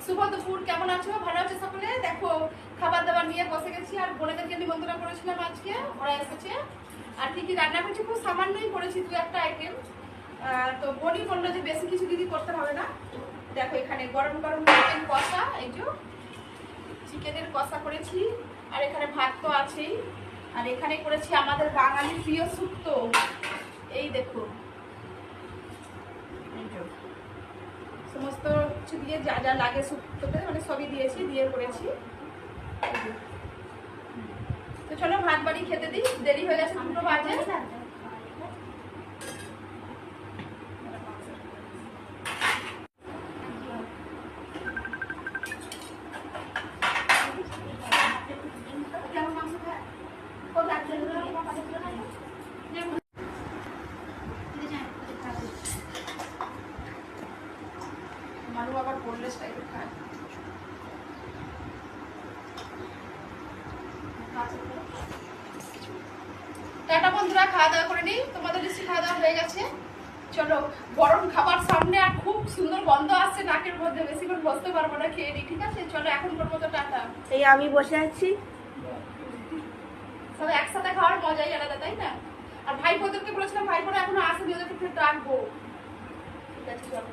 শুভ দুপুর, কেমন আছো? ভালো আছো সকলে? দেখো খাবার দাবার নিয়ে বসে গেছি, আর বোনেদেরকে নিমন্ত্রণ করেছিলাম আজকে, ওরা এসেছে। আর কি কি রান্না করেছি খুব সামান্যই করেছি, দু একটা আইটেম। তো বোনই বললো যে বেশি কিছু দিদি করতে হবে না। দেখো এখানে গরম গরম চিকেন কষা, এই যে চিকেনের কষা করেছি, আর এখানে ভাত তো আছেই, আর এখানে করেছি আমাদের বাঙালির প্রিয় শুক্তো। এই দেখো সমস্ত কিছু দিয়ে যা যা লাগে শুক্তোতে, মানে সবই দিয়েছি, দিয়ে করেছি। তো চলো ভাত বাড়ি খেতে দিই, দেরি হয়ে গেছে, 2টো বাজে। মানু আবার বোনলেস টাইপের খায়। টাটা বন্ধুরা, খাওয়া দাওয়া করে নিই, তোমাদের নিশ্চয়ই খাওয়া দাওয়া হয়ে গেছে। চলো, গরম খাবার সামনে, আর খুব সুন্দর গন্ধ আসছে নাকের মধ্যে, বেশিক্ষণ বসতে পারবো না, খেয়ে নিই, ঠিক আছে? চলো এখন করবো তো টাটা। এই আমি বসে আছি, সবাই একসাথে খাওয়ার মজাই আলাদা, তাই না? আর ভাইপোদেরকে বলেছিলাম, ভাইপোরা এখনো আসেনি, ওদেরকে একটু ডাকবো। ঠিক আছে চলো।